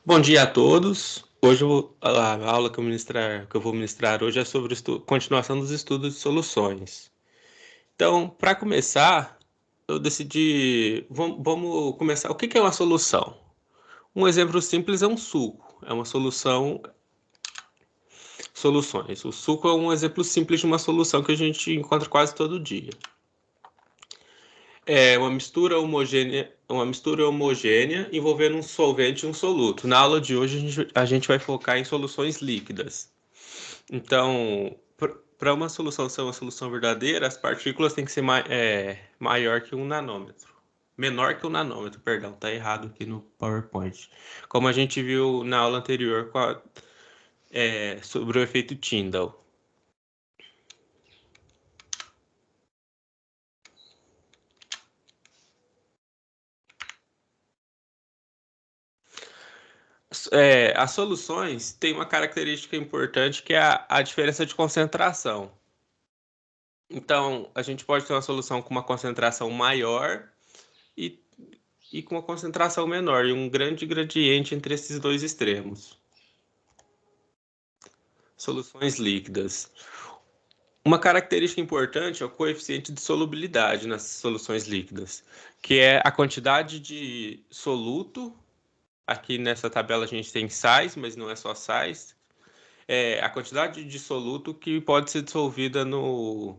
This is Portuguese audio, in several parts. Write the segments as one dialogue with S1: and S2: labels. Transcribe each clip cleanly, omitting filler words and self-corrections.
S1: Bom dia a todos. Hoje a aula que eu vou ministrar hoje é sobre continuação dos estudos de soluções. Então, para começar, eu decidi, vamos começar. O que é uma solução? Um exemplo simples é um suco. É uma soluções. O suco é um exemplo simples de uma solução que a gente encontra quase todo dia. É uma mistura homogênea envolvendo um solvente e um soluto. Na aula de hoje a gente vai focar em soluções líquidas. Então, para uma solução ser uma solução verdadeira, as partículas têm que ser maior que um nanômetro. Menor que um nanômetro, perdão, tá errado aqui no PowerPoint. Como a gente viu na aula anterior sobre o efeito Tyndall. As soluções têm uma característica importante que é a diferença de concentração. Então, a gente pode ter uma solução com uma concentração maior e, e com uma concentração menor, e um grande gradiente entre esses dois extremos. Soluções líquidas. Uma característica importante é o coeficiente de solubilidade nas soluções líquidas, que é a quantidade de soluto. Aqui nessa tabela a gente tem sais, mas não é só sais. É a quantidade de soluto que pode ser dissolvida no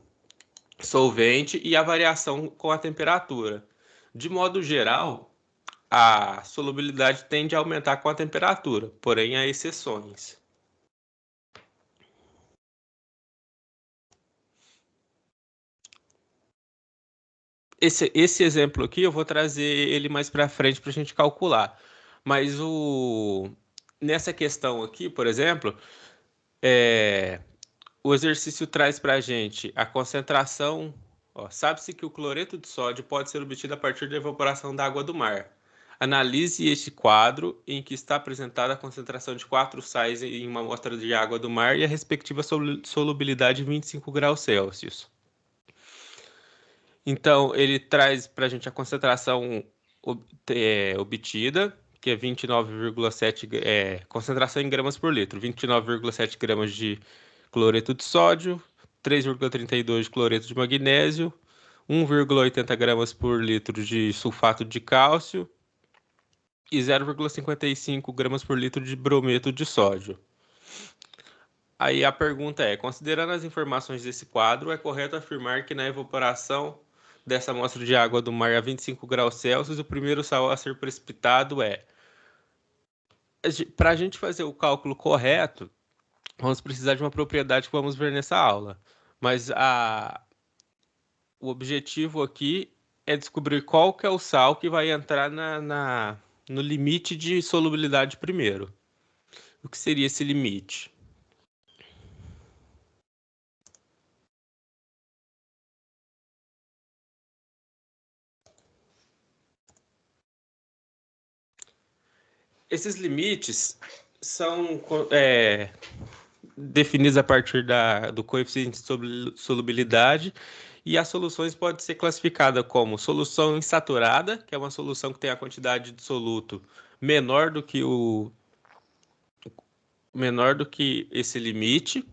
S1: solvente e a variação com a temperatura. De modo geral, a solubilidade tende a aumentar com a temperatura, porém há exceções. Esse exemplo aqui eu vou trazer ele mais para frente para a gente calcular. Mas nessa questão aqui, por exemplo, é, o exercício traz para a gente a concentração. Sabe-se que o cloreto de sódio pode ser obtido a partir da evaporação da água do mar. Analise este quadro em que está apresentada a concentração de 4 sais em uma amostra de água do mar e a respectiva solubilidade em 25 graus Celsius. Então, ele traz para a gente a concentração obtida, que é 29,7 concentração em gramas por litro, 29,7 gramas de cloreto de sódio, 3,32 de cloreto de magnésio, 1,80 gramas por litro de sulfato de cálcio e 0,55 gramas por litro de brometo de sódio. Aí a pergunta é: considerando as informações desse quadro, é correto afirmar que na evaporação dessa amostra de água do mar a 25 graus Celsius, o primeiro sal a ser precipitado é. Para a gente fazer o cálculo correto, vamos precisar de uma propriedade que vamos ver nessa aula. Mas o objetivo aqui é descobrir qual que é o sal que vai entrar no limite de solubilidade primeiro. O que seria esse limite? Esses limites são definidos a partir do coeficiente de solubilidade, e as soluções podem ser classificadas como solução insaturada, que é uma solução que tem a quantidade de soluto menor do que esse limite.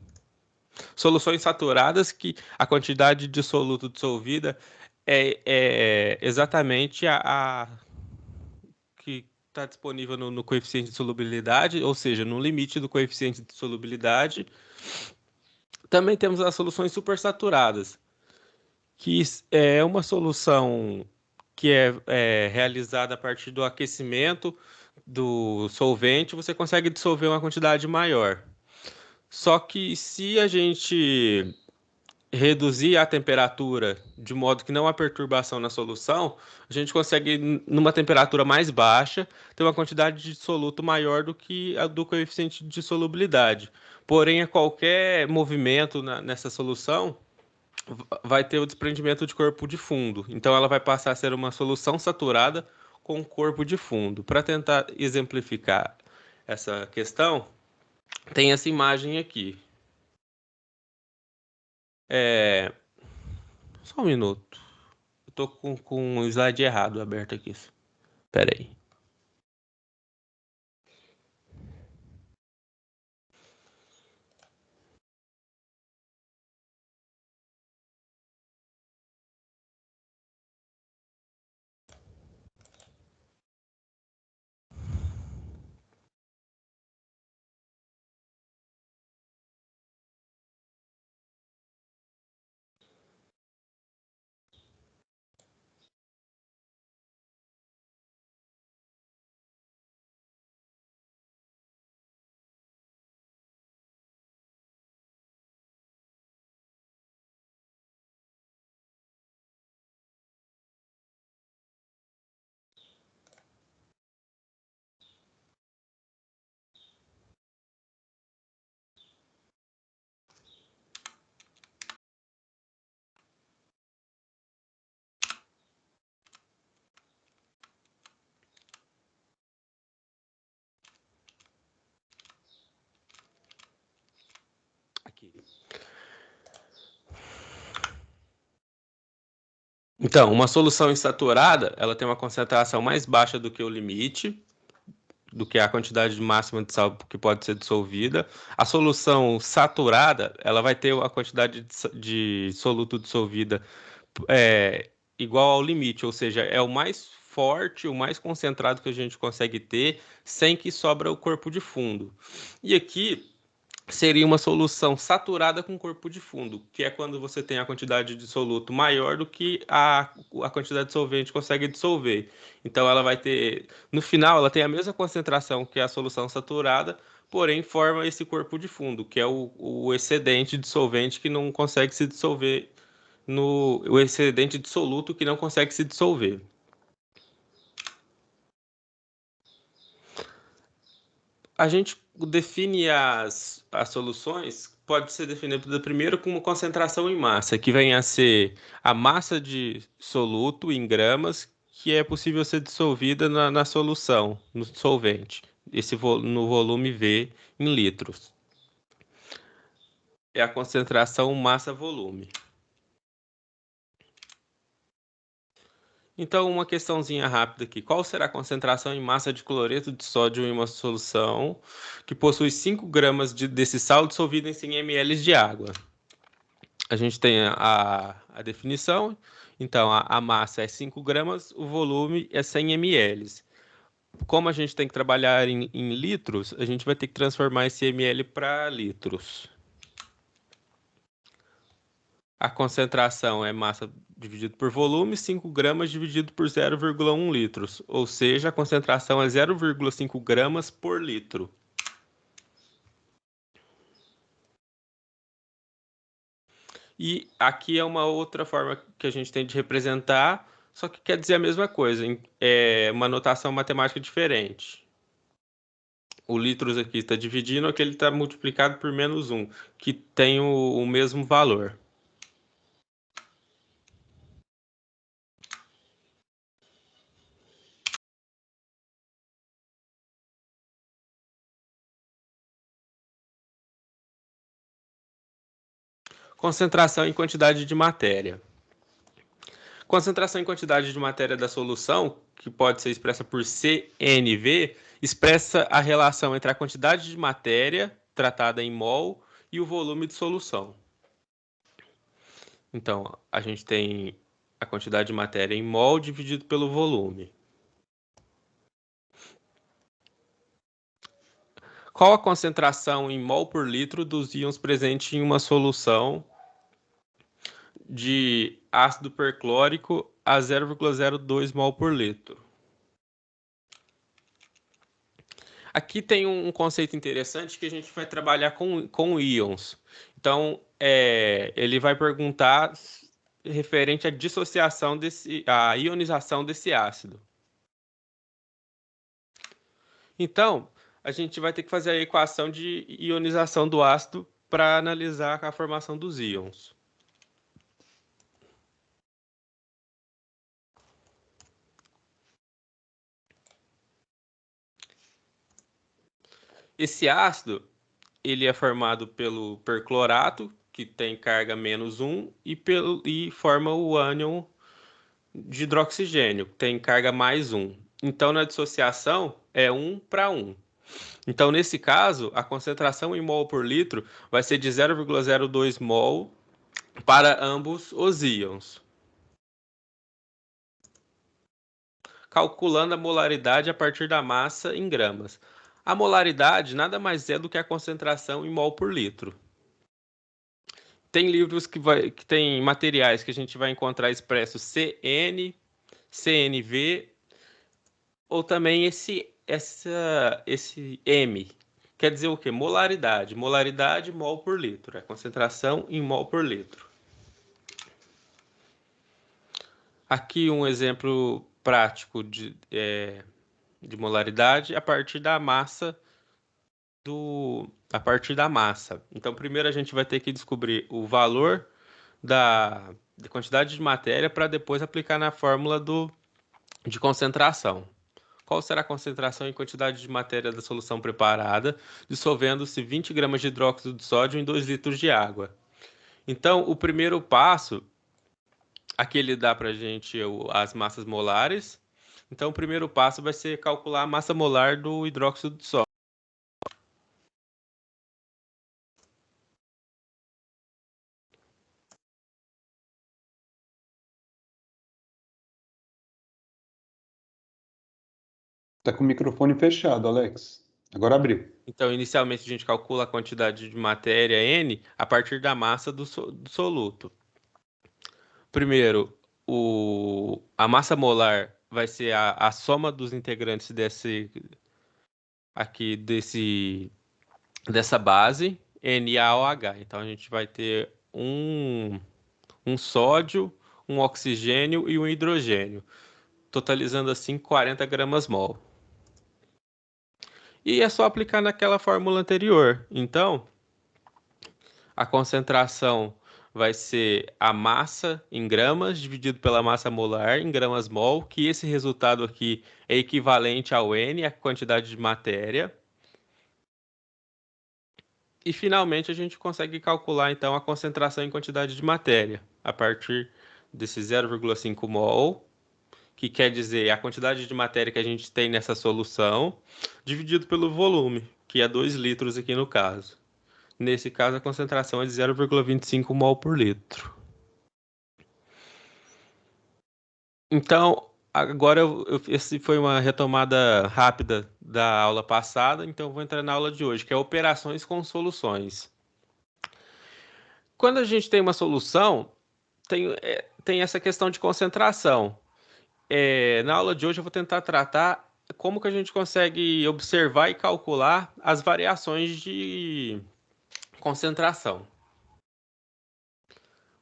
S1: Soluções saturadas, que a quantidade de soluto dissolvida é exatamente a que está disponível no coeficiente de solubilidade, ou seja, no limite do coeficiente de solubilidade. Também temos as soluções supersaturadas, que é uma solução que é realizada a partir do aquecimento do solvente, você consegue dissolver uma quantidade maior. Só que se a gente reduzir a temperatura de modo que não há perturbação na solução, a gente consegue, numa temperatura mais baixa, ter uma quantidade de soluto maior do que a do coeficiente de solubilidade. Porém, a qualquer movimento nessa solução vai ter o desprendimento de corpo de fundo. Então, ela vai passar a ser uma solução saturada com corpo de fundo. Para tentar exemplificar essa questão, tem essa imagem aqui. É... Só um minuto. Eu tô com o slide errado aberto aqui. Pera aí. Então, uma solução insaturada, ela tem uma concentração mais baixa do que o limite, do que a quantidade máxima de sal que pode ser dissolvida. A solução saturada, ela vai ter a quantidade de soluto dissolvida igual ao limite, ou seja, é o mais forte, o mais concentrado que a gente consegue ter, sem que sobra o corpo de fundo. E aqui seria uma solução saturada com corpo de fundo, que é quando você tem a quantidade de soluto maior do que a quantidade de solvente consegue dissolver. Então ela vai ter, no final, ela tem a mesma concentração que a solução saturada, porém forma esse corpo de fundo, que é o excedente de solvente que não consegue se dissolver o excedente dissoluto que não consegue se dissolver. A gente define as soluções, pode ser definida primeiro com uma concentração em massa, que vem a ser a massa de soluto em gramas, que é possível ser dissolvida na solução, no solvente, no volume V em litros. É a concentração massa-volume. Então, uma questãozinha rápida aqui. Qual será a concentração em massa de cloreto de sódio em uma solução que possui 5 gramas desse sal dissolvido em 100 ml de água? A gente tem a definição. Então, a massa é 5 gramas, o volume é 100 ml. Como a gente tem que trabalhar em litros, a gente vai ter que transformar esse ml para litros. A concentração é massa dividido por volume, 5 gramas dividido por 0,1 litros, ou seja, a concentração é 0,5 gramas por litro. E aqui é uma outra forma que a gente tem de representar, só que quer dizer a mesma coisa, é uma notação matemática diferente. O litros aqui está dividindo, aqui ele está multiplicado por menos 1, que tem o mesmo valor. Concentração em quantidade de matéria. Concentração em quantidade de matéria da solução, que pode ser expressa por CNV, expressa a relação entre a quantidade de matéria tratada em mol e o volume de solução. Então, a gente tem a quantidade de matéria em mol dividido pelo volume. Qual a concentração em mol por litro dos íons presentes em uma solução de ácido perclórico a 0,02 mol por litro? Aqui tem um conceito interessante que a gente vai trabalhar com íons. Então, ele vai perguntar referente à dissociação à ionização desse ácido. Então, a gente vai ter que fazer a equação de ionização do ácido para analisar a formação dos íons. Esse ácido, ele é formado pelo perclorato, que tem carga -1, e forma o ânion de hidroxigênio, que tem carga +1. Então, na dissociação, é 1 para 1. Então, nesse caso, a concentração em mol por litro vai ser de 0,02 mol para ambos os íons. Calculando a molaridade a partir da massa em gramas. A molaridade nada mais é do que a concentração em mol por litro. Tem livros que tem materiais que a gente vai encontrar expresso CN, CNV, ou também esse M. Quer dizer o quê? Molaridade. Molaridade, mol por litro. É concentração em mol por litro. Aqui um exemplo prático de molaridade a partir da massa Então, primeiro a gente vai ter que descobrir o valor da quantidade de matéria para depois aplicar na fórmula de concentração. Qual será a concentração em quantidade de matéria da solução preparada, dissolvendo-se 20 gramas de hidróxido de sódio em 2 litros de água? Então, o primeiro passo Aqui ele dá para a gente as massas molares. Então, o primeiro passo vai ser calcular a massa molar do hidróxido de sódio.
S2: Tá com o microfone fechado, Alex. Agora abriu.
S1: Então, inicialmente, a gente calcula a quantidade de matéria N a partir da massa do soluto. Primeiro, a massa molar vai ser a soma dos integrantes dessa base, NaOH. Então, a gente vai ter um sódio, um oxigênio e um hidrogênio, totalizando assim 40 gramas mol. E é só aplicar naquela fórmula anterior. Então, a concentração vai ser a massa em gramas dividido pela massa molar em gramas mol, que esse resultado aqui é equivalente ao N, a quantidade de matéria. E finalmente a gente consegue calcular então a concentração em quantidade de matéria a partir desse 0,5 mol, que quer dizer a quantidade de matéria que a gente tem nessa solução, dividido pelo volume, que é 2 litros aqui no caso. Nesse caso, a concentração é de 0,25 mol por litro. Então, agora esse foi uma retomada rápida da aula passada, então eu vou entrar na aula de hoje, que é operações com soluções. Quando a gente tem uma solução, tem essa questão de concentração. Na aula de hoje eu vou tentar tratar como que a gente consegue observar e calcular as variações de concentração.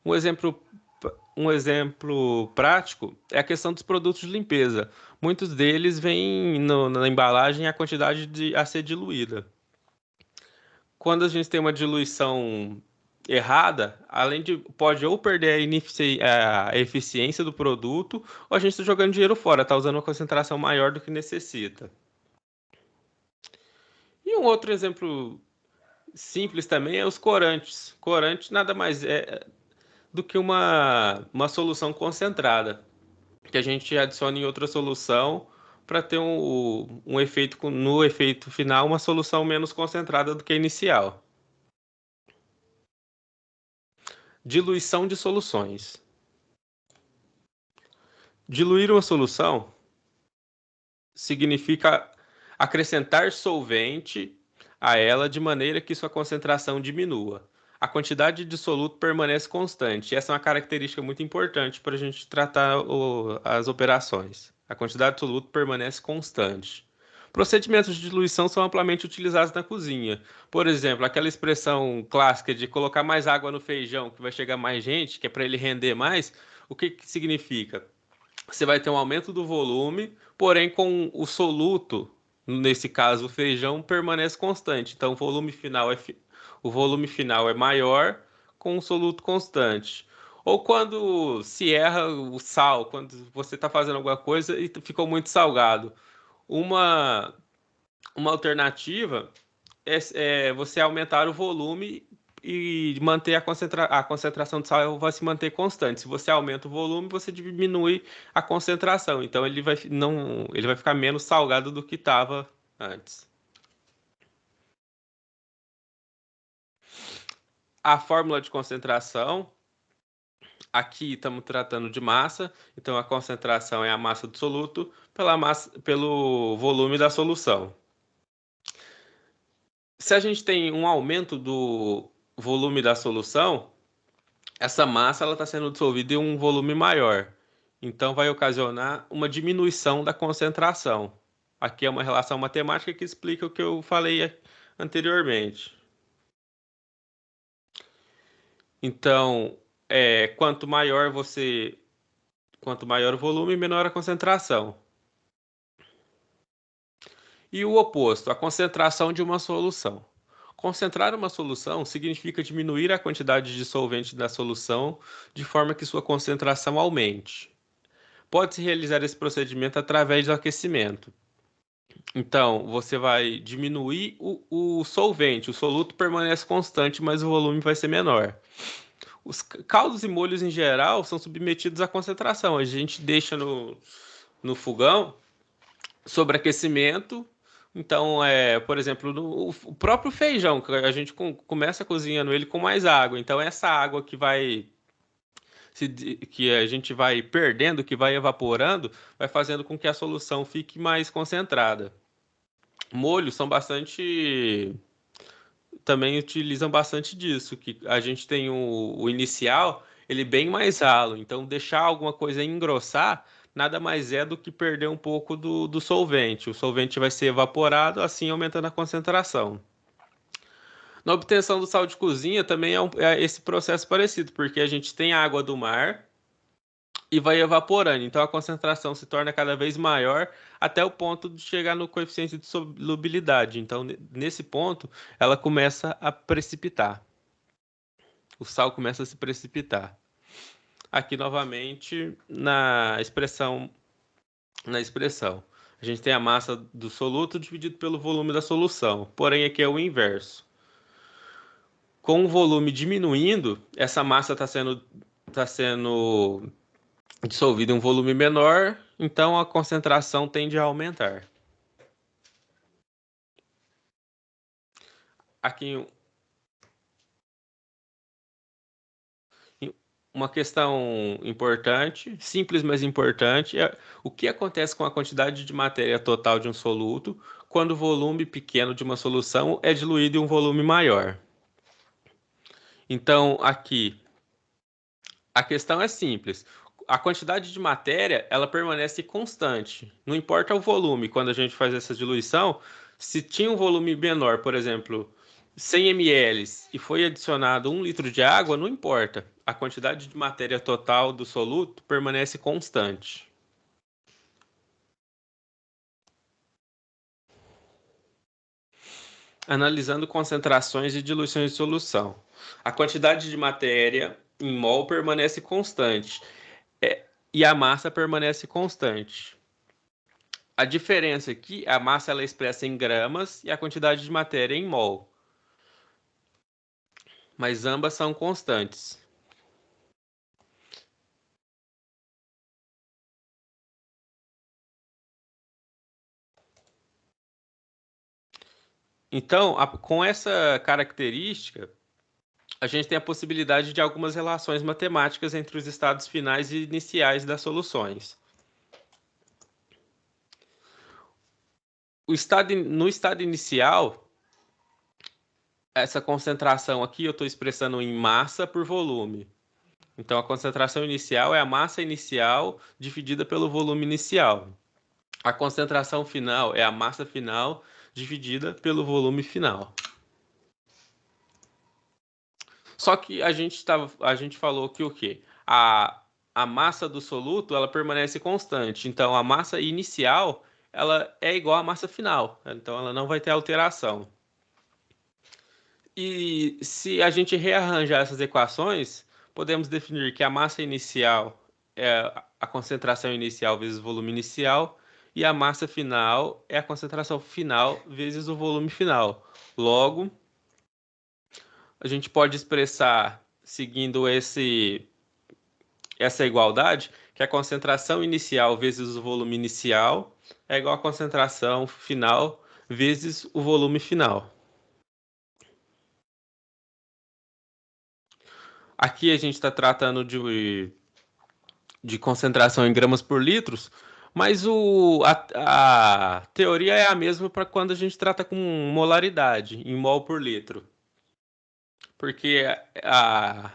S1: Um exemplo prático é a questão dos produtos de limpeza. Muitos deles vêm na embalagem a quantidade a ser diluída. Quando a gente tem uma diluição errada, pode ou perder a eficiência do produto, ou a gente está jogando dinheiro fora, está usando uma concentração maior do que necessita. E um outro exemplo simples também é os corantes. Corante nada mais é do que uma solução concentrada, que a gente adiciona em outra solução para ter um efeito, no efeito final, uma solução menos concentrada do que a inicial. Diluição de soluções. Diluir uma solução significa acrescentar solvente a ela de maneira que sua concentração diminua. A quantidade de soluto permanece constante. Essa é uma característica muito importante para a gente tratar as operações. A quantidade de soluto permanece constante. Procedimentos de diluição são amplamente utilizados na cozinha. Por exemplo, aquela expressão clássica de colocar mais água no feijão, que vai chegar mais gente, que é para ele render mais, o que significa? Você vai ter um aumento do volume, porém com o soluto, nesse caso o feijão, permanece constante. Então o volume final é maior com o soluto constante. Ou quando se erra o sal, quando você está fazendo alguma coisa e ficou muito salgado. Uma, uma alternativa é você aumentar o volume e manter a concentração de sal vai se manter constante. Se você aumenta o volume, você diminui a concentração. Então ele vai ficar menos salgado do que estava antes. A fórmula de concentração, aqui estamos tratando de massa, então a concentração é a massa do soluto pelo volume da solução. Se a gente tem um aumento do volume da solução, essa massa está sendo dissolvida em um volume maior. Então, vai ocasionar uma diminuição da concentração. Aqui é uma relação matemática que explica o que eu falei anteriormente. Então, quanto maior o volume, menor a concentração. E o oposto, a concentração de uma solução. Concentrar uma solução significa diminuir a quantidade de solvente da solução de forma que sua concentração aumente. Pode-se realizar esse procedimento através do aquecimento. Então, você vai diminuir o solvente, o soluto permanece constante, mas o volume vai ser menor. Os caldos e molhos em geral são submetidos à concentração. A gente deixa no fogão sobre aquecimento. Então, por exemplo, o próprio feijão, que a gente começa cozinhando ele com mais água. Então, essa água que a gente vai perdendo, que vai evaporando, vai fazendo com que a solução fique mais concentrada. Molhos são bastante também utilizam bastante disso, que a gente tem o inicial, ele bem mais ralo, então deixar alguma coisa engrossar nada mais é do que perder um pouco do solvente. O solvente vai ser evaporado, assim aumentando a concentração. Na obtenção do sal de cozinha também é esse processo parecido, porque a gente tem a água do mar e vai evaporando. Então a concentração se torna cada vez maior até o ponto de chegar no coeficiente de solubilidade. Então, nesse ponto, ela começa a precipitar. O sal começa a se precipitar. Aqui novamente na expressão. A gente tem a massa do soluto dividido pelo volume da solução. Porém, aqui é o inverso. Com o volume diminuindo, essa massa tá sendo dissolvida em um volume menor, então a concentração tende a aumentar. Aqui uma questão importante, simples, mas importante, é o que acontece com a quantidade de matéria total de um soluto quando o volume pequeno de uma solução é diluído em um volume maior. Então, aqui, a questão é simples. A quantidade de matéria, ela permanece constante. Não importa o volume, quando a gente faz essa diluição, se tinha um volume menor, por exemplo, 100 ml e foi adicionado 1 litro de água, não importa. A quantidade de matéria total do soluto permanece constante. Analisando concentrações e diluições de solução. A quantidade de matéria em mol permanece constante e a massa permanece constante. A diferença aqui, a massa ela é expressa em gramas e a quantidade de matéria em mol. Mas ambas são constantes. Então, com essa característica, a gente tem a possibilidade de algumas relações matemáticas entre os estados finais e iniciais das soluções. No estado inicial, essa concentração aqui eu estou expressando em massa por volume. Então, a concentração inicial é a massa inicial dividida pelo volume inicial. A concentração final é a massa final dividida pelo volume final. Só que a gente falou que o quê? A massa do soluto ela permanece constante. Então, a massa inicial ela é igual à massa final. Então, ela não vai ter alteração. E se a gente rearranjar essas equações, podemos definir que a massa inicial é a concentração inicial vezes o volume inicial e a massa final é a concentração final vezes o volume final. Logo, a gente pode expressar, seguindo essa igualdade, que a concentração inicial vezes o volume inicial é igual à concentração final vezes o volume final. Aqui a gente está tratando de concentração em gramas por litros, mas a teoria é a mesma para quando a gente trata com molaridade, em mol por litro. Porque a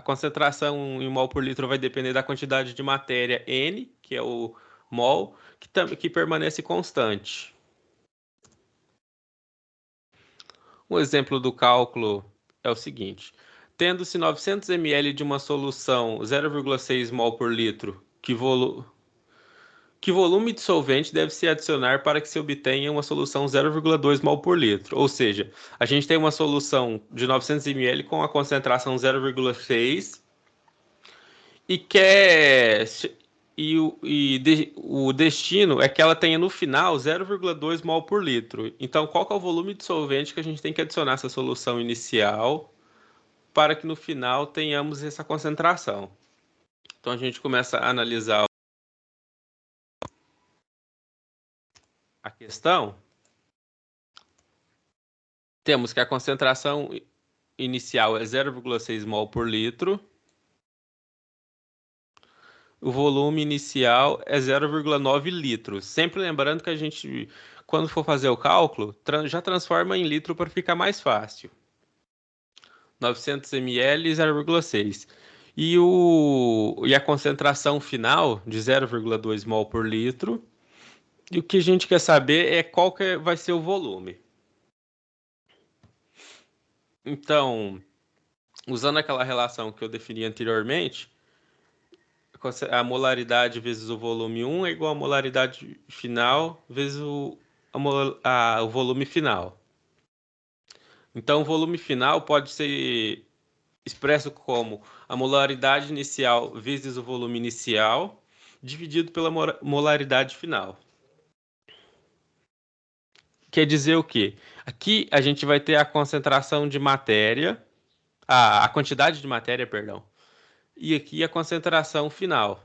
S1: concentração em mol por litro vai depender da quantidade de matéria N, que é o mol, que permanece constante. Um exemplo do cálculo é o seguinte: tendo-se 900 ml de uma solução 0,6 mol por litro, que volume de solvente deve se adicionar para que se obtenha uma solução 0,2 mol por litro? Ou seja, a gente tem uma solução de 900 ml com a concentração 0,6 e o destino é que ela tenha no final 0,2 mol por litro. Então, qual que é o volume de solvente que a gente tem que adicionar essa solução inicial para que no final tenhamos essa concentração. Então a gente começa a analisar a questão. Temos que a concentração inicial é 0,6 mol por litro. O volume inicial é 0,9 litros. Sempre lembrando que a gente, quando for fazer o cálculo, já transforma em litro para ficar mais fácil. 900 ml, 0,6. E a concentração final de 0,2 mol por litro. E o que a gente quer saber é qual que vai ser o volume. Então, usando aquela relação que eu defini anteriormente, a molaridade vezes o volume 1 é igual a molaridade final vezes o volume final. Então, o volume final pode ser expresso como a molaridade inicial vezes o volume inicial, dividido pela molaridade final. Quer dizer o quê? Aqui a gente vai ter a concentração de matéria, a quantidade de matéria, perdão, e aqui a concentração final.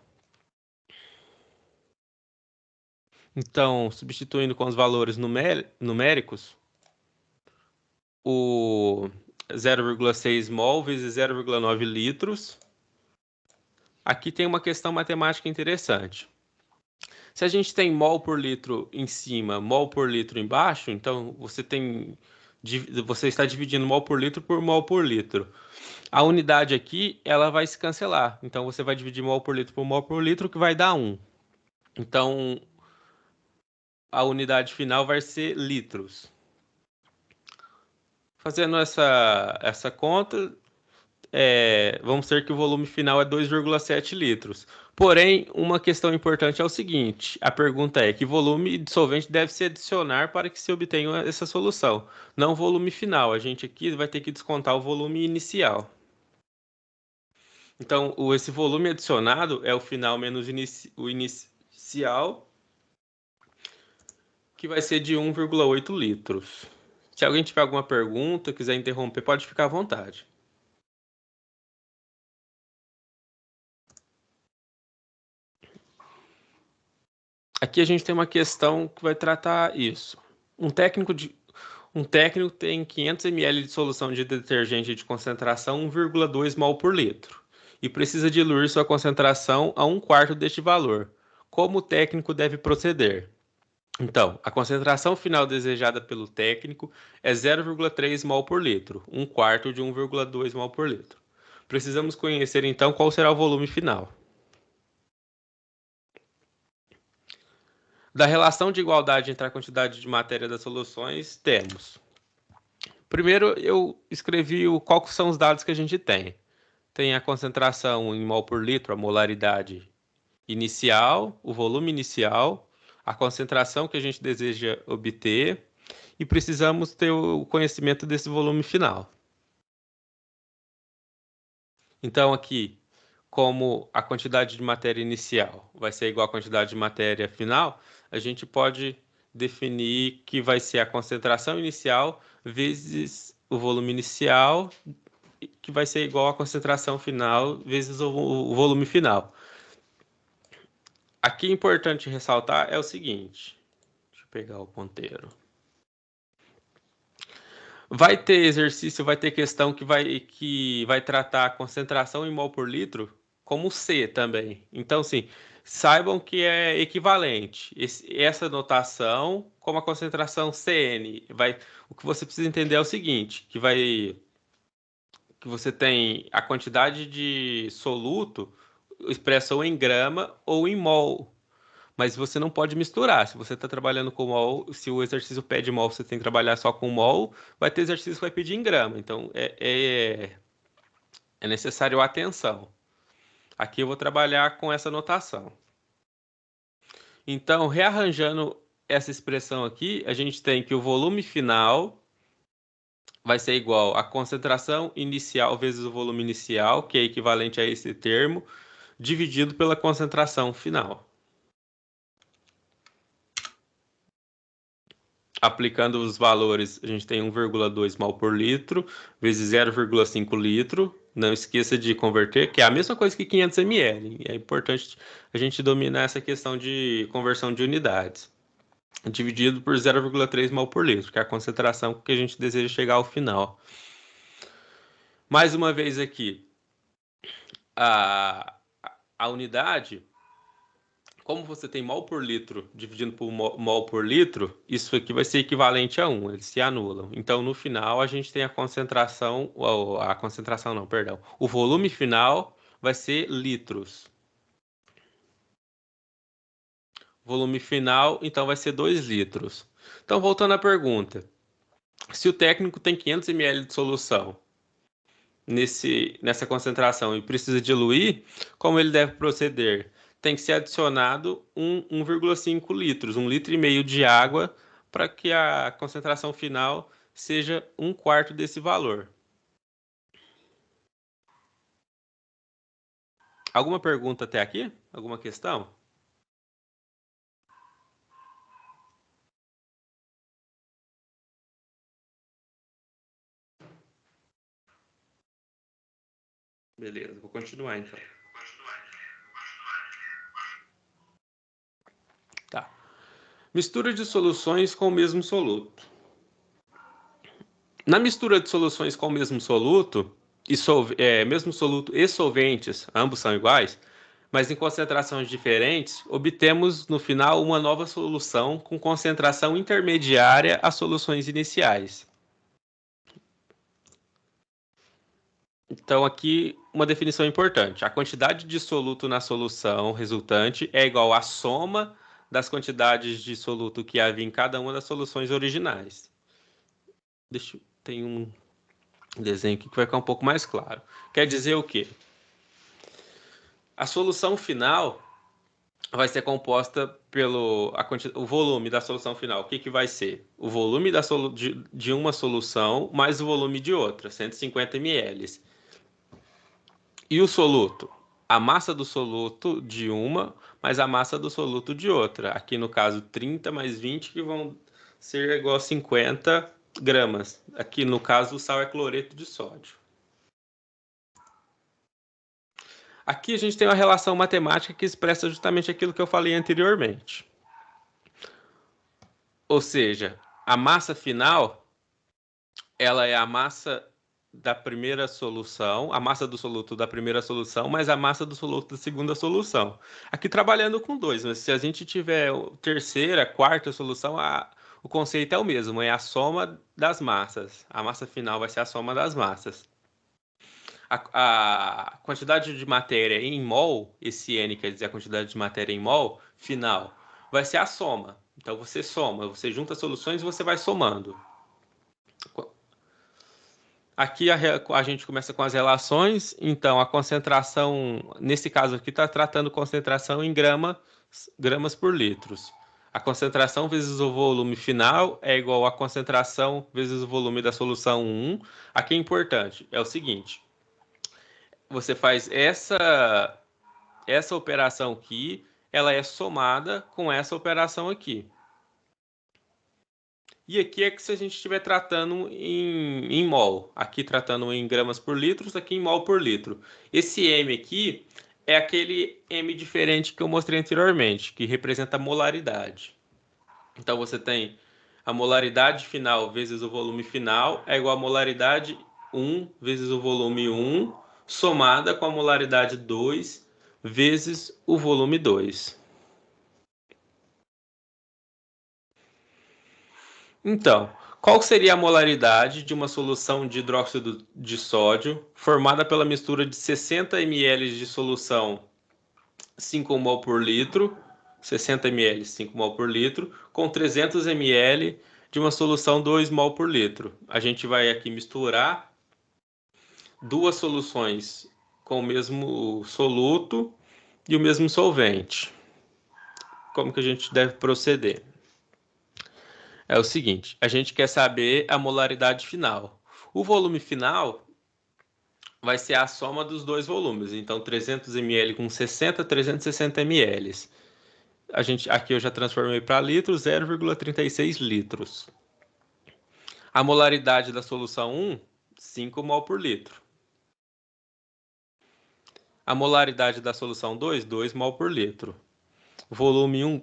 S1: Então, substituindo com os valores numéricos, o 0,6 mol vezes 0,9 litros. Aqui tem uma questão matemática interessante. Se a gente tem mol por litro em cima, mol por litro embaixo, então você está dividindo mol por litro por mol por litro. A unidade aqui, ela vai se cancelar. Então, você vai dividir mol por litro, que vai dar 1. Então, a unidade final vai ser litros. Fazendo essa conta, vamos ter que o volume final é 2,7 litros. Porém, uma questão importante é o seguinte: a pergunta é que volume de solvente deve se adicionar para que se obtenha essa solução? Não o volume final. A gente aqui vai ter que descontar o volume inicial. Então, esse volume adicionado é o final menos o inicial, que vai ser de 1,8 litros. Se alguém tiver alguma pergunta, quiser interromper, pode ficar à vontade. Aqui a gente tem uma questão que vai tratar isso. Um técnico tem 500 ml de solução de detergente de concentração 1,2 mol por litro e precisa diluir sua concentração a 1/4 deste valor. Como o técnico deve proceder? Então, a concentração final desejada pelo técnico é 0,3 mol por litro, 1/4 de 1,2 mol por litro. Precisamos conhecer então qual será o volume final. Da relação de igualdade entre a quantidade de matéria das soluções, temos. Primeiro, eu escrevi quais são os dados que a gente tem. Tem a concentração em mol por litro, a molaridade inicial, o volume inicial, a concentração que a gente deseja obter e precisamos ter o conhecimento desse volume final. Então, aqui, como a quantidade de matéria inicial vai ser igual à quantidade de matéria final, a gente pode definir que vai ser a concentração inicial vezes o volume inicial, que vai ser igual à concentração final vezes o volume final. Aqui é importante ressaltar é o seguinte, deixa eu pegar o ponteiro. Vai ter exercício, vai ter questão que vai tratar a concentração em mol por litro como C também. Então, sim, saibam que é equivalente. Essa notação como a concentração CN. O que você precisa entender é o seguinte, que você tem a quantidade de soluto expressa ou em grama ou em mol. Mas você não pode misturar. Se você está trabalhando com mol, se o exercício pede mol, você tem que trabalhar só com mol, vai ter exercício que vai pedir em grama. Então, é necessário atenção. Aqui eu vou trabalhar com essa notação. Então, rearranjando essa expressão aqui, a gente tem que o volume final vai ser igual à concentração inicial vezes o volume inicial, que é equivalente a esse termo, dividido pela concentração final. aplicando os valores, a gente tem 1,2 mol por litro, vezes 0,5 litro. Não esqueça de converter, que é a mesma coisa que 500 ml. É importante a gente dominar essa questão de conversão de unidades. Dividido por 0,3 mol por litro, que é a concentração que a gente deseja chegar ao final. Mais uma vez aqui, a unidade, como você tem mol por litro dividindo por mol por litro, isso aqui vai ser equivalente a 1, eles se anulam. Então, no final, a gente tem a concentração não, perdão. O volume final vai ser litros. Volume final, então, vai ser 2 litros. Então, voltando à pergunta. Se o técnico tem 500 ml de solução nessa concentração e precisa diluir, como ele deve proceder? Tem que ser adicionado 1,5 litros, 1,5 litro de água, para que a concentração final seja 1/4 desse valor. Alguma pergunta até aqui? Alguma questão? Beleza, vou continuar então. Tá. Mistura de soluções com o mesmo soluto. Na mistura de soluções com o mesmo soluto, mesmo soluto e solventes, ambos são iguais, mas em concentrações diferentes, obtemos no final uma nova solução com concentração intermediária às soluções iniciais. Então, aqui uma definição importante. A quantidade de soluto na solução resultante é igual à soma das quantidades de soluto que havia em cada uma das soluções originais. Tem um desenho aqui que vai ficar um pouco mais claro. Quer dizer o quê? A solução final vai ser composta pelo o volume da solução final. O que vai ser? O volume de uma solução mais o volume de outra, 150 ml. E o soluto? A massa do soluto de uma mais a massa do soluto de outra. Aqui no caso 30 mais 20, que vão ser igual a 50 gramas. Aqui no caso o sal é cloreto de sódio. Aqui a gente tem uma relação matemática que expressa justamente aquilo que eu falei anteriormente. Ou seja, a massa final, ela é a massa da primeira solução, a massa do soluto da primeira solução, mais a massa do soluto da segunda solução. Aqui trabalhando com 2, mas se a gente tiver terceira, quarta solução, o conceito é o mesmo, é a soma das massas. A massa final vai ser a soma das massas. A quantidade de matéria em mol, esse N quer dizer a quantidade de matéria em mol, final, vai ser a soma. Então você soma, você junta soluções e você vai somando. Aqui a gente começa com as relações, então a concentração, nesse caso aqui está tratando concentração em gramas por litros. A concentração vezes o volume final é igual a concentração vezes o volume da solução 1. Aqui é importante, é o seguinte, você faz essa operação aqui, ela é somada com essa operação aqui. E aqui é que se a gente estiver tratando em mol, aqui tratando em gramas por litro, aqui em mol por litro. Esse M aqui é aquele M diferente que eu mostrei anteriormente, que representa a molaridade. Então você tem a molaridade final vezes o volume final é igual a molaridade 1 vezes o volume 1, somada com a molaridade 2 vezes o volume 2. Então, qual seria a molaridade de uma solução de hidróxido de sódio formada pela mistura de 60 ml de solução 5 mol por litro, 60 ml 5 mol por litro, com 300 ml de uma solução 2 mol por litro? A gente vai aqui misturar duas soluções com o mesmo soluto e o mesmo solvente. Como que a gente deve proceder? É o seguinte, a gente quer saber a molaridade final. O volume final vai ser a soma dos dois volumes, então 300 ml com 60, 360 ml. Aqui eu já transformei para litros, 0,36 litros. A molaridade da solução 1, 5 mol por litro. A molaridade da solução 2, 2 mol por litro. O volume 1,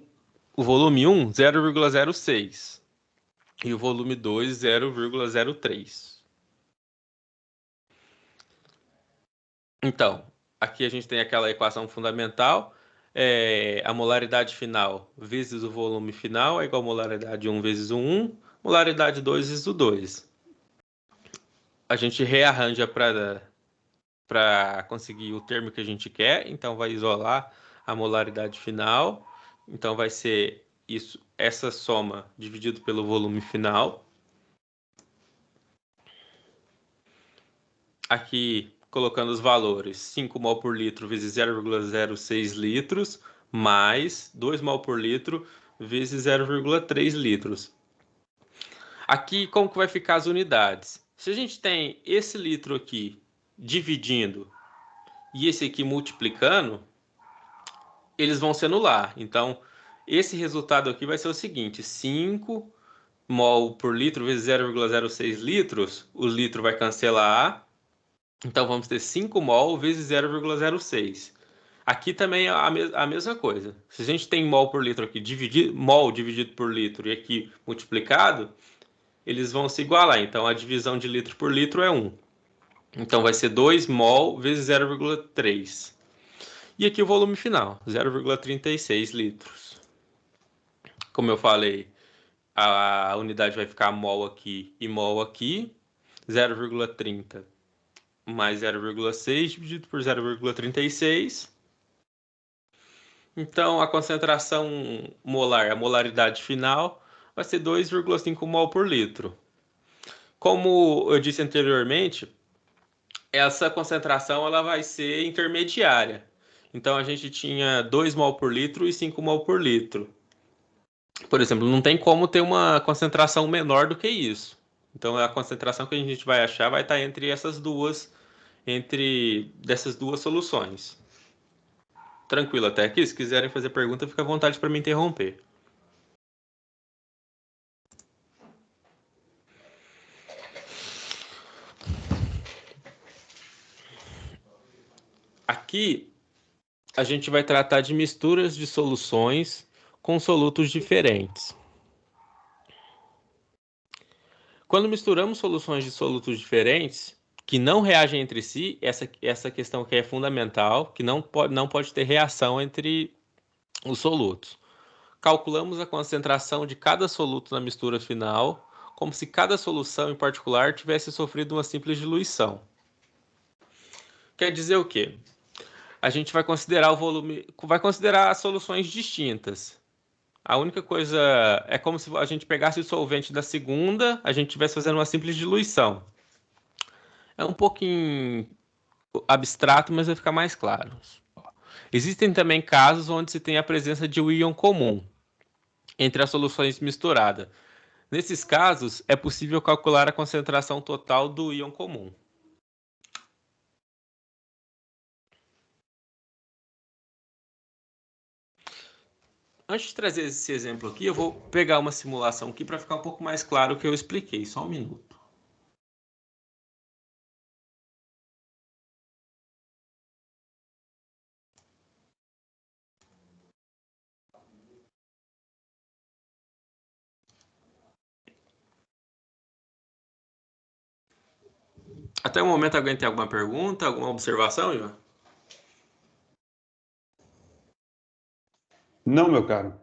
S1: 0,06. E o volume 2, 0,03. Então, aqui a gente tem aquela equação fundamental. A molaridade final vezes o volume final é igual a molaridade 1 vezes o 1, molaridade 2 vezes o 2. A gente rearranja para conseguir o termo que a gente quer, então vai isolar a molaridade final. Então vai ser isso, essa soma dividido pelo volume final. Aqui colocando os valores, 5 mol por litro vezes 0,06 litros, mais 2 mol por litro vezes 0,3 litros. Aqui, como que vai ficar as unidades? Se a gente tem esse litro aqui dividindo e esse aqui multiplicando, eles vão se anular. Então, esse resultado aqui vai ser o seguinte, 5 mol por litro vezes 0,06 litros, o litro vai cancelar. Então, vamos ter 5 mol vezes 0,06. Aqui também é a mesma coisa. Se a gente tem mol por litro aqui, mol dividido por litro e aqui multiplicado, eles vão se igualar. Então, a divisão de litro por litro é 1. Então, vai ser 2 mol vezes 0,3. E aqui o volume final, 0,36 litros. Como eu falei, a unidade vai ficar mol aqui e mol aqui. 0,30 mais 0,6 dividido por 0,36. Então, a concentração molar, a molaridade final, vai ser 2,5 mol por litro. Como eu disse anteriormente, essa concentração ela vai ser intermediária. Então, a gente tinha 2 mol por litro e 5 mol por litro. Por exemplo, não tem como ter uma concentração menor do que isso. Então, a concentração que a gente vai achar vai estar entre dessas duas soluções. Tranquilo até aqui? Se quiserem fazer pergunta, fica à vontade para me interromper. Aqui a gente vai tratar de misturas de soluções com solutos diferentes. Quando misturamos soluções de solutos diferentes, que não reagem entre si, essa questão aqui é fundamental, que não pode ter reação entre os solutos. Calculamos a concentração de cada soluto na mistura final, como se cada solução em particular tivesse sofrido uma simples diluição. Quer dizer o quê? A gente vai considerar o volume, vai considerar soluções distintas. A única coisa é como se a gente pegasse o solvente da segunda, a gente estivesse fazendo uma simples diluição. É um pouquinho abstrato, mas vai ficar mais claro. Existem também casos onde se tem a presença de um íon comum entre as soluções misturadas. Nesses casos, é possível calcular a concentração total do íon comum. Antes de trazer esse exemplo aqui, eu vou pegar uma simulação aqui para ficar um pouco mais claro o que eu expliquei. Só um minuto. Até o momento, alguém tem alguma pergunta, alguma observação, Ivan?
S2: Não, meu caro.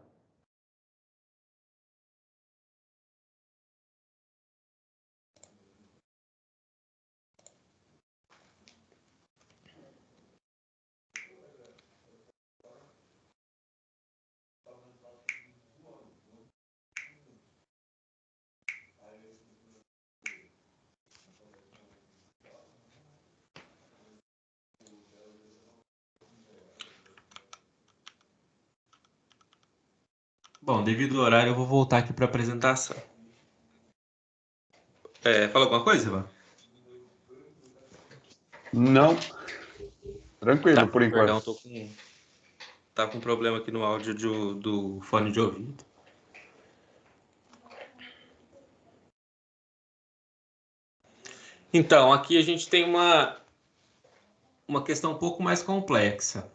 S1: Bom, devido ao horário, eu vou voltar aqui para a apresentação. Fala alguma coisa, Ivan?
S2: Não.
S1: Tá,
S2: Tranquilo, por
S1: perdão,
S2: enquanto.
S1: estou com Tá com problema aqui no áudio do fone de ouvido. Então, aqui a gente tem uma questão um pouco mais complexa.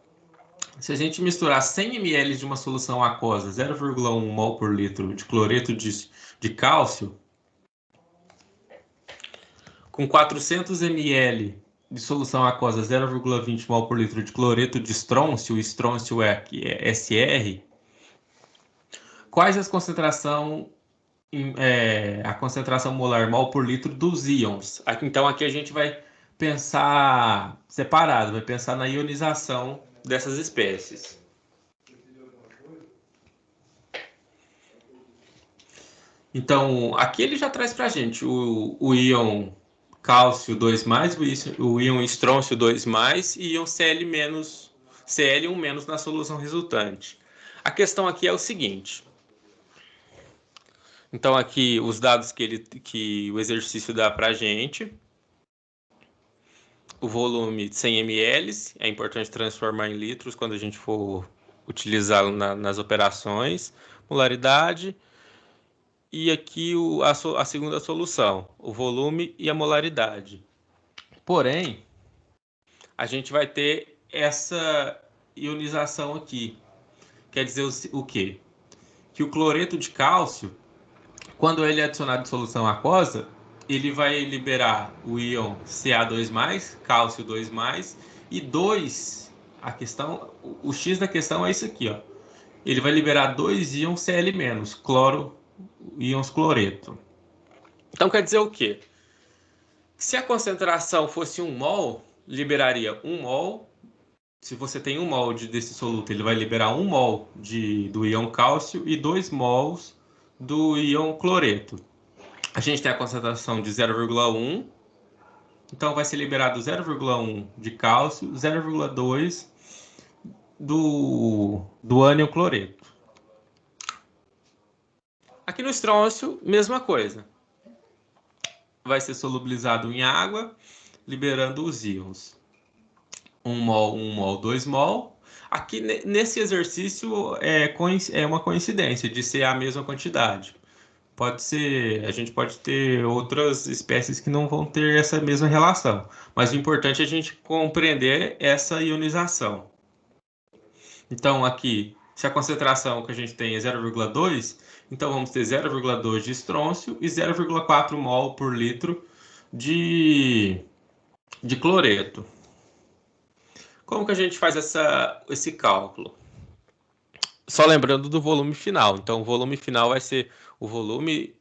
S1: Se a gente misturar 100 ml de uma solução aquosa, 0,1 mol por litro de cloreto de cálcio, com 400 ml de solução aquosa, 0,20 mol por litro de cloreto de estrôncio, o estrôncio é SR, quais a concentração molar mol por litro dos íons? Então aqui a gente vai pensar separado, vai pensar na ionização dessas espécies. Então, aqui ele já traz para a gente o íon cálcio 2+, o íon estrôncio 2+, e íon Cl-1- na solução resultante. A questão aqui é o seguinte. Então, aqui os dados que o exercício dá para a gente. O volume de 100 ml, é importante transformar em litros quando a gente for utilizá-lo nas operações. Molaridade. E aqui a segunda solução, o volume e a molaridade. Porém, a gente vai ter essa ionização aqui. Quer dizer o quê? Que o cloreto de cálcio, quando ele é adicionado em solução aquosa, ele vai liberar o íon Ca2+, cálcio 2+, e 2, o X da questão é isso aqui, ó. Ele vai liberar 2 íons Cl-, íons cloreto. Então quer dizer o quê? Se a concentração fosse 1 mol, liberaria 1 mol. Se você tem 1 mol desse soluto, ele vai liberar 1 mol do íon cálcio e 2 mols do íon cloreto. A gente tem a concentração de 0,1, então vai ser liberado 0,1 de cálcio, 0,2 do ânion cloreto. Aqui no estrôncio, mesma coisa. Vai ser solubilizado em água, liberando os íons. 1 mol, 2 mol. Aqui nesse exercício é uma coincidência de ser a mesma quantidade. Pode ser, a gente pode ter outras espécies que não vão ter essa mesma relação, mas o importante é a gente compreender essa ionização. Então aqui, se a concentração que a gente tem é 0,2, então vamos ter 0,2 de estrôncio e 0,4 mol por litro de cloreto. Como que a gente faz esse cálculo? Só lembrando do volume final. Então, o volume final vai ser o volume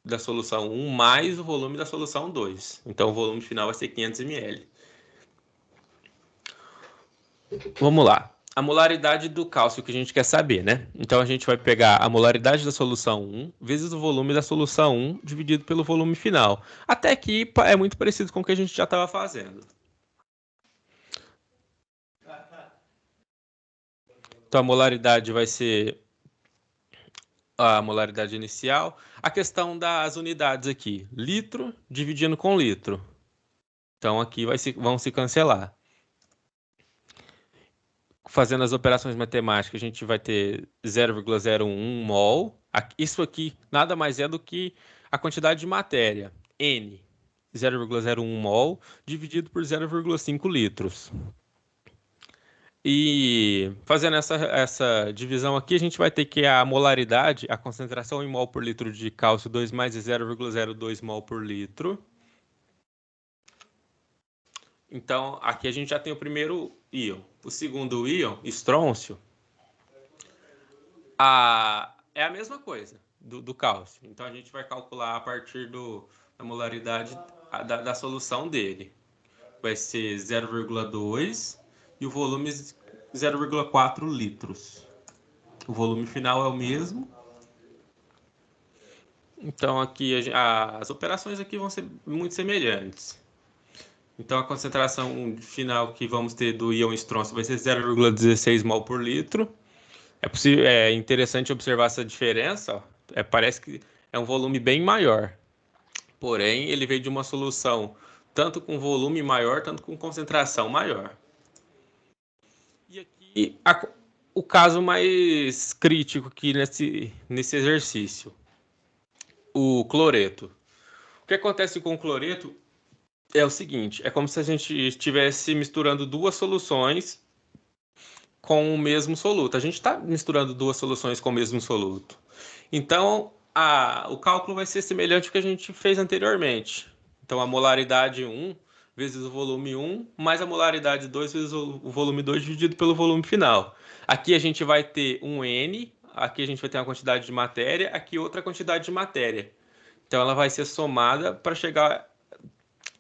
S1: da solução 1 mais o volume da solução 2. Então, o volume final vai ser 500 ml. Vamos lá. A molaridade do cálcio que a gente quer saber, né? Então, a gente vai pegar a molaridade da solução 1 vezes o volume da solução 1 dividido pelo volume final. Até aqui é muito parecido com o que a gente já estava fazendo. Então, a molaridade vai ser a molaridade inicial. A questão das unidades aqui, litro dividindo com litro. Então, aqui vão se cancelar. Fazendo as operações matemáticas, a gente vai ter 0,01 mol. Isso aqui nada mais é do que a quantidade de matéria, N, 0,01 mol, dividido por 0,5 litros. E fazendo essa divisão aqui, a gente vai ter que a molaridade, a concentração em mol por litro de cálcio 2+ é 0,02 mol por litro. Então, aqui a gente já tem o primeiro íon. O segundo íon, estrôncio, é a mesma coisa do cálcio. Então, a gente vai calcular a partir da molaridade da solução dele. Vai ser 0,2 e o volume 0,4 litros. O volume final é o mesmo. Então, aqui as operações aqui vão ser muito semelhantes. Então, a concentração final que vamos ter do íon estrôncio vai ser 0,16 mol por litro. É interessante observar essa diferença. Ó. Parece que é um volume bem maior. Porém, ele veio de uma solução tanto com volume maior, tanto com concentração maior. E aqui o caso mais crítico aqui nesse exercício, o cloreto. O que acontece com o cloreto é o seguinte, é como se a gente estivesse misturando duas soluções com o mesmo soluto. A gente está misturando duas soluções com o mesmo soluto. Então, o cálculo vai ser semelhante ao que a gente fez anteriormente. Então, a molaridade 1 vezes o volume 1, mais a molaridade 2 vezes o volume 2 dividido pelo volume final. Aqui a gente vai ter um N, aqui a gente vai ter uma quantidade de matéria, aqui outra quantidade de matéria. Então, ela vai ser somada para chegar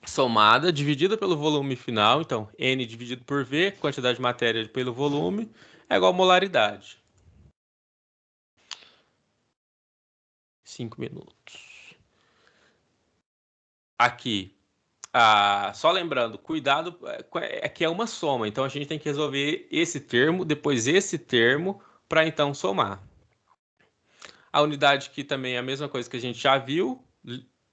S1: somada, dividida pelo volume final. Então, N dividido por V, quantidade de matéria pelo volume, é igual a molaridade. 5 minutos. Aqui, só lembrando, cuidado, aqui é uma soma. Então, a gente tem que resolver esse termo, depois esse termo, para então somar. A unidade que também é a mesma coisa que a gente já viu,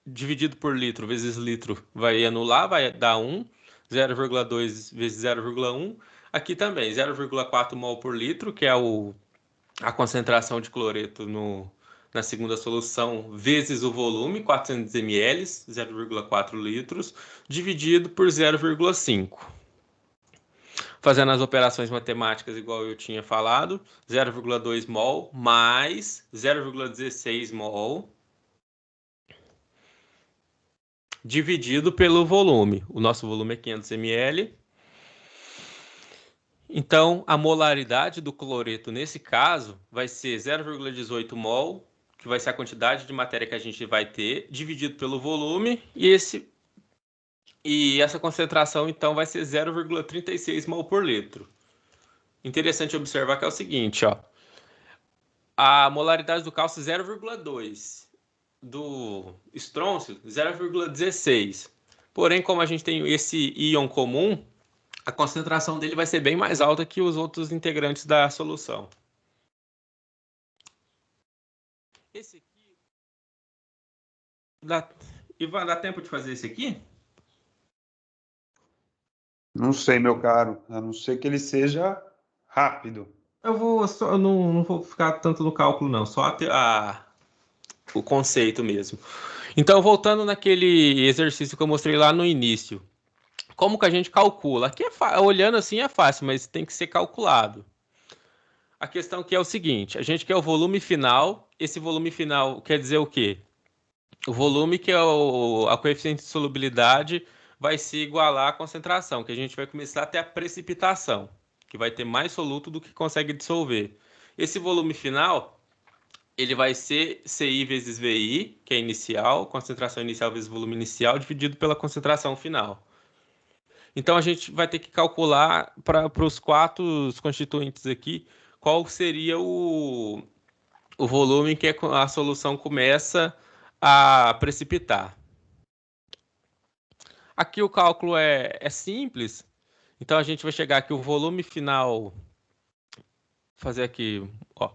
S1: dividido por litro vezes litro vai anular, vai dar 1, 0,2 vezes 0,1. Aqui também, 0,4 mol por litro, que é a concentração de cloreto na segunda solução, vezes o volume, 400 ml, 0,4 litros, dividido por 0,5. Fazendo as operações matemáticas igual eu tinha falado, 0,2 mol mais 0,16 mol dividido pelo volume. O nosso volume é 500 ml. Então, a molaridade do cloreto nesse caso vai ser 0,18 mol, que vai ser a quantidade de matéria que a gente vai ter, dividido pelo volume, e essa concentração então vai ser 0,36 mol por litro. Interessante observar que é o seguinte, ó. A molaridade do cálcio 0,2, do estrôncio 0,16. Porém, como a gente tem esse íon comum, a concentração dele vai ser bem mais alta que os outros integrantes da solução. Esse aqui... Ivan, dá tempo de fazer esse aqui?
S2: Não sei, meu caro, a não ser que ele seja rápido.
S1: Eu não vou ficar tanto no cálculo, não. Só o conceito mesmo. Então, voltando naquele exercício que eu mostrei lá no início. Como que a gente calcula? Aqui olhando assim é fácil, mas tem que ser calculado. A questão aqui é o seguinte, a gente quer o volume final, esse volume final quer dizer o quê? O volume que é a coeficiente de solubilidade vai se igualar à concentração, que a gente vai começar a ter a precipitação, que vai ter mais soluto do que consegue dissolver. Esse volume final, ele vai ser CI vezes VI, que é inicial, concentração inicial vezes volume inicial, dividido pela concentração final. Então a gente vai ter que calcular para os quatro constituintes aqui qual seria o volume que a solução começa a precipitar. Aqui o cálculo é simples, então a gente vai chegar aqui o volume final, fazer aqui, ó.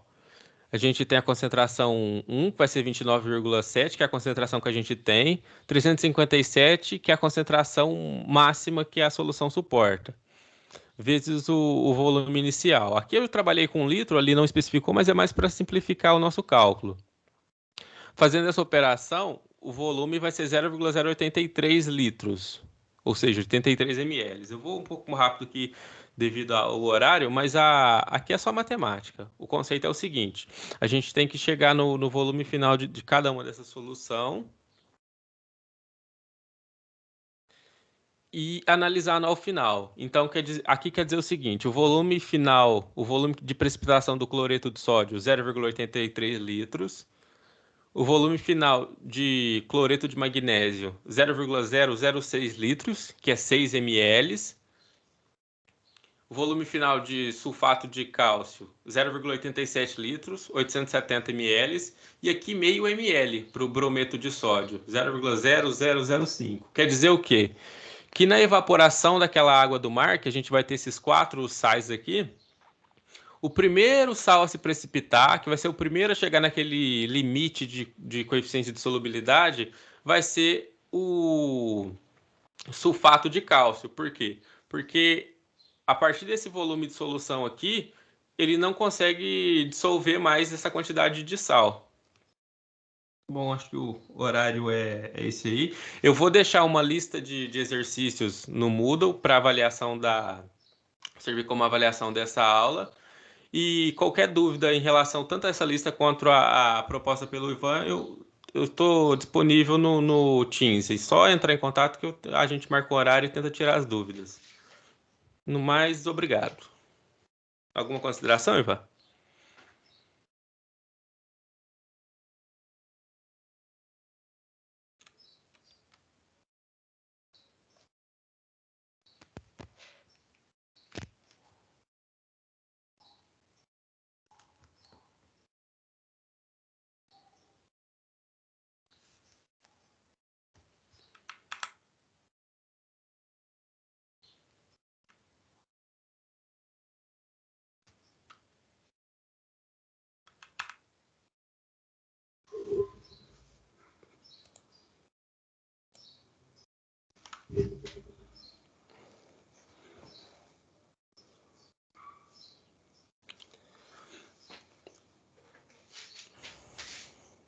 S1: A gente tem a concentração 1, que vai ser 29,7, que é a concentração que a gente tem, 357, que é a concentração máxima que a solução suporta, vezes o volume inicial. Aqui eu trabalhei com litro, ali não especificou, mas é mais para simplificar o nosso cálculo. Fazendo essa operação, o volume vai ser 0,083 litros, ou seja, 83 ml. Eu vou um pouco mais rápido aqui devido ao horário, mas aqui é só matemática. O conceito é o seguinte, a gente tem que chegar no volume final de cada uma dessa solução e analisar ao final. Então, aqui quer dizer o seguinte, o volume final, o volume de precipitação do cloreto de sódio, 0,83 litros. O volume final de cloreto de magnésio, 0,006 litros, que é 6 ml. O volume final de sulfato de cálcio, 0,87 litros, 870 ml. E aqui meio ml para o brometo de sódio, 0,0005. Quer dizer o quê? Que na evaporação daquela água do mar, que a gente vai ter esses 4 sais aqui, o primeiro sal a se precipitar, que vai ser o primeiro a chegar naquele limite de coeficiente de solubilidade, vai ser o sulfato de cálcio. Por quê? Porque a partir desse volume de solução aqui, ele não consegue dissolver mais essa quantidade de sal. Bom, acho que o horário é esse aí. Eu vou deixar uma lista de exercícios no Moodle para avaliação servir como avaliação dessa aula. E qualquer dúvida em relação tanto a essa lista quanto a proposta pelo Ivan, eu estou disponível no Teams. É só entrar em contato que a gente marca o horário e tenta tirar as dúvidas. No mais, obrigado. Alguma consideração, Ivan?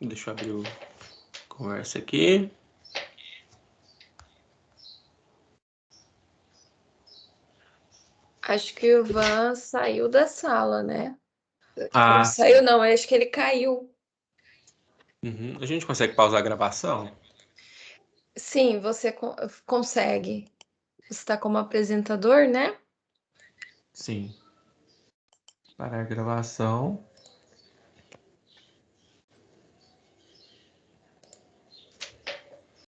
S1: Deixa eu abrir o conversa aqui.
S3: Acho que o Ivan saiu da sala, né? Não
S1: Ah,
S3: saiu, não. Eu acho que ele caiu.
S1: a gente consegue pausar a gravação?
S3: Sim, você consegue. Você está como apresentador, né?
S1: Sim. Parar a gravação.